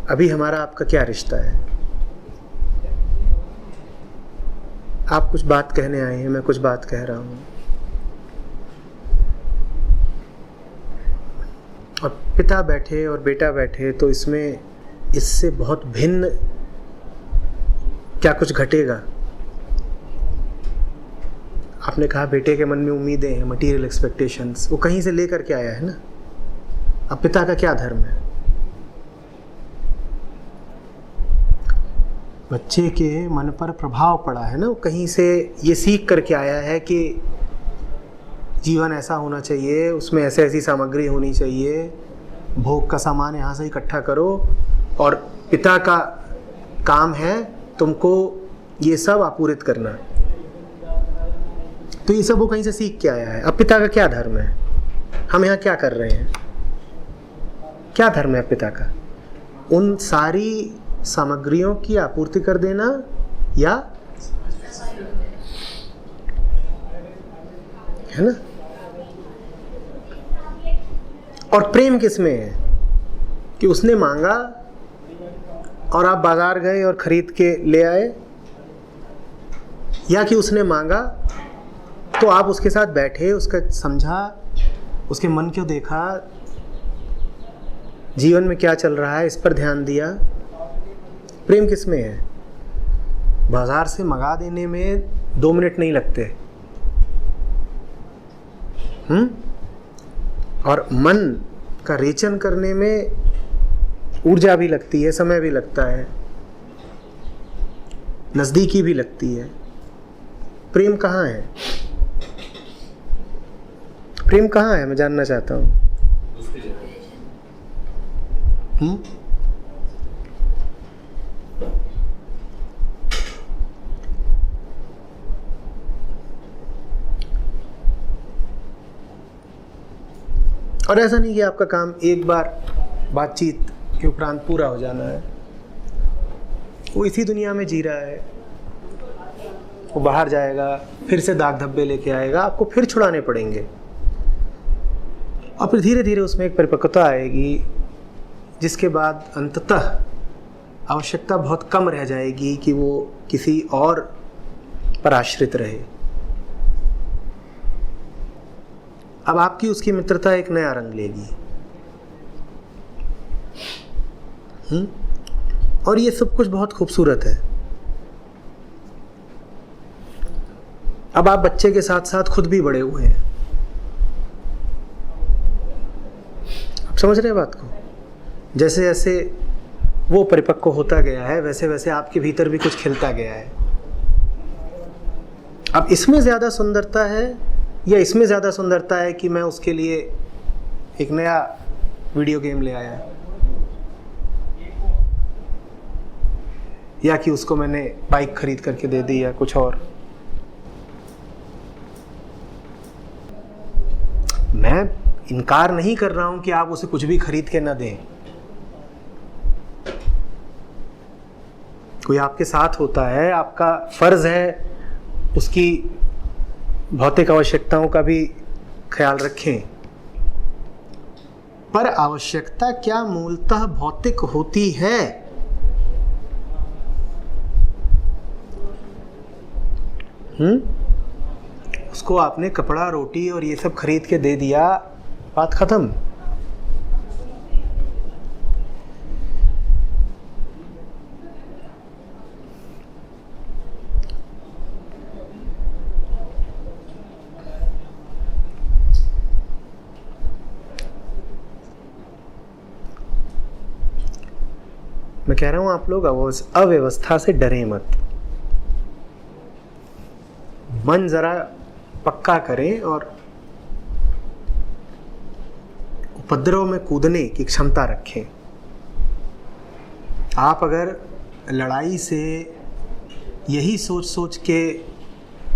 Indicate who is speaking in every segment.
Speaker 1: अभी हमारा आपका क्या रिश्ता है? आप कुछ बात कहने आए हैं, मैं कुछ बात कह रहा हूं, और पिता बैठे और बेटा बैठे, तो इसमें इससे बहुत भिन्न क्या कुछ घटेगा? आपने कहा बेटे के मन में उम्मीदें हैं, मटीरियल एक्सपेक्टेशंस, वो कहीं से लेकर के आया है ना। अब पिता का क्या धर्म है? बच्चे के मन पर प्रभाव पड़ा है ना, वो कहीं से ये सीख करके आया है कि जीवन ऐसा होना चाहिए, उसमें ऐसे ऐसी सामग्री होनी चाहिए, भोग का सामान यहाँ से इकट्ठा करो, और पिता का काम है तुमको ये सब आपूरित करना। तो ये सब वो कहीं से सीख के आया है। अब पिता का क्या धर्म है? हम यहाँ क्या कर रहे हैं? क्या धर्म है पिता का? उन सारी सामग्रियों की आपूर्ति कर देना, या है ना। और प्रेम किसमें है? कि उसने मांगा और आप बाजार गए और खरीद के ले आए, या कि उसने मांगा तो आप उसके साथ बैठे, उसका समझा, उसके मन को देखा, जीवन में क्या चल रहा है इस पर ध्यान दिया। प्रेम किसमें है? बाजार से मंगा देने में 2 मिनट नहीं लगते, और मन का रेचन करने में ऊर्जा भी लगती है, समय भी लगता है, नजदीकी भी लगती है। प्रेम कहाँ है? प्रेम कहाँ है? मैं जानना चाहता हूँ। और ऐसा नहीं कि आपका काम एक बार बातचीत के उपरांत पूरा हो जाना है। वो इसी दुनिया में जी रहा है, वो बाहर जाएगा, फिर से दाग धब्बे लेके आएगा, आपको फिर छुड़ाने पड़ेंगे, और फिर धीरे धीरे उसमें एक परिपक्वता आएगी, जिसके बाद अंततः आवश्यकता बहुत कम रह जाएगी कि वो किसी और पर आश्रित रहे। अब आपकी उसकी मित्रता एक नया रंग लेगी। और ये सब कुछ बहुत खूबसूरत है। अब आप बच्चे के साथ साथ खुद भी बड़े हुए हैं। आप समझ रहे हैं बात को? जैसे जैसे वो परिपक्व होता गया है, वैसे वैसे आपके भीतर भी कुछ खिलता गया है। अब इसमें ज्यादा सुंदरता है, या इसमें ज्यादा सुंदरता है कि मैं उसके लिए एक नया वीडियो गेम ले आया, या कि उसको मैंने बाइक खरीद करके दे दी, या कुछ और। मैं इनकार नहीं कर रहा हूं कि आप उसे कुछ भी खरीद के ना दें। कोई आपके साथ होता है, आपका फर्ज है उसकी भौतिक आवश्यकताओं का भी ख्याल रखें। पर आवश्यकता क्या मूलतः भौतिक होती है? उसको आपने कपड़ा, रोटी और ये सब खरीद के दे दिया, बात खत्म। मैं कह रहा हूं आप लोग अव्यवस्था से डरे मत। मन जरा पक्का करें और उपद्रव में कूदने की क्षमता रखें। आप अगर लड़ाई से यही सोच सोच के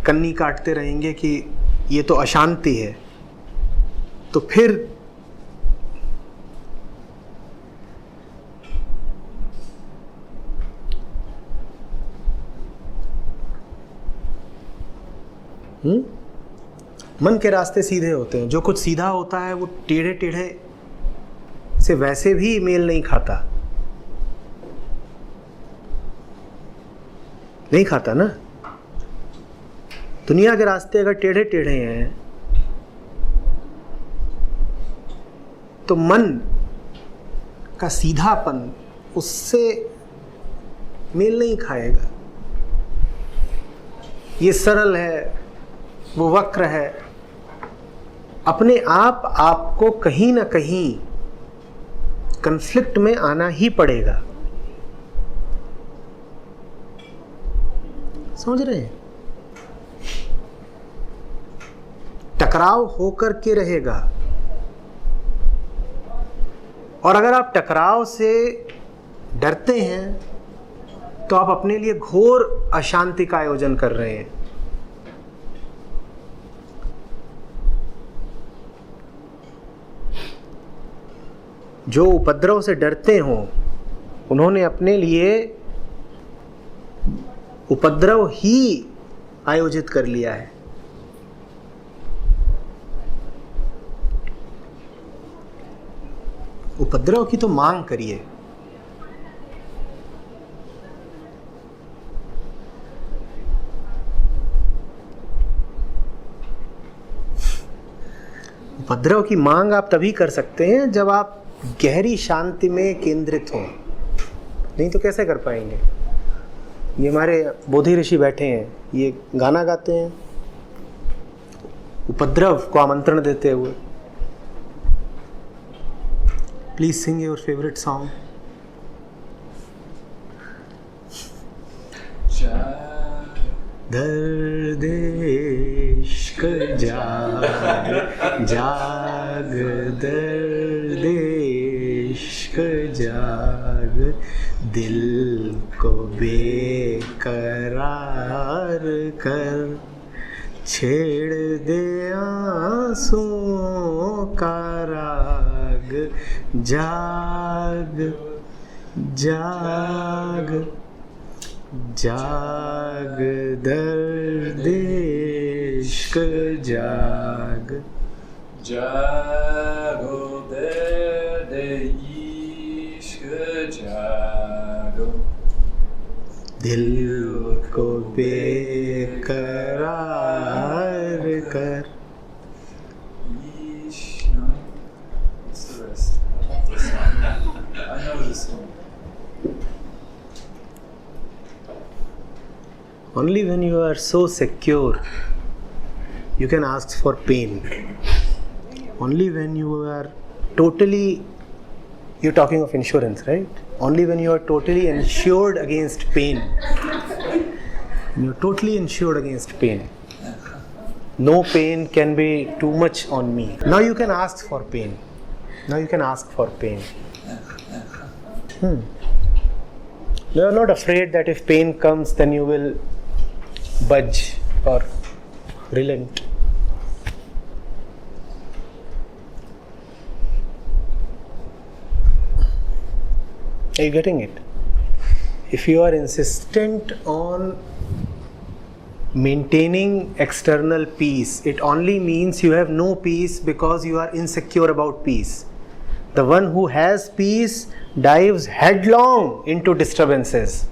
Speaker 1: कन्नी काटते रहेंगे कि ये तो अशांति है, तो फिर मन के रास्ते सीधे होते हैं। जो कुछ सीधा होता है वो टेढ़े टेढ़े से वैसे भी मेल नहीं खाता। नहीं खाता ना। दुनिया के रास्ते अगर टेढ़े टेढ़े हैं तो मन का सीधापन उससे मेल नहीं खाएगा। ये सरल है, वो वक्र है, अपने आप आपको कहीं ना कहीं कन्फ्लिक्ट में आना ही पड़ेगा। समझ रहे हैं? टकराव होकर के रहेगा। और अगर आप टकराव से डरते हैं तो आप अपने लिए घोर अशांति का आयोजन कर रहे हैं। जो उपद्रव से डरते हो उन्होंने अपने लिए उपद्रव ही आयोजित कर लिया है। उपद्रव की तो मांग करिए। उपद्रव की मांग आप तभी कर सकते हैं जब आप गहरी शांति में केंद्रित हो, नहीं तो कैसे कर पाएंगे। ये हमारे बोधि ऋषि बैठे हैं, ये गाना गाते हैं उपद्रव को आमंत्रण देते हुए। Please sing your favourite song. दर्द इश्क जाग जाग, दर्द इश्क जाग, दिल को बेकरार कर, छेड़ दे आंसुओं का राग, जाग जाग जाग, दर्द इश्क जाग,
Speaker 2: जागो दर्द इश्क जागो,
Speaker 1: दिल को बेकरार कर।
Speaker 2: What's the rest? I love this song. I know this song.
Speaker 1: Only when you are so secure, you can ask for pain. Only when you are totally, you're talking of insurance, right? Only when you are totally insured against pain. You're totally insured against pain. No pain can be too much on me. Now you can ask for pain. Now you can ask for pain. You are not afraid that if pain comes, then you will budge or relent. Are you getting it? If you are insistent on maintaining external peace, it only means you have no peace because you are insecure about peace. The one who has peace dives headlong into disturbances.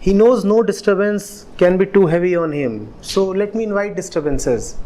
Speaker 1: He knows no disturbance can be too heavy on him. So let me invite disturbances.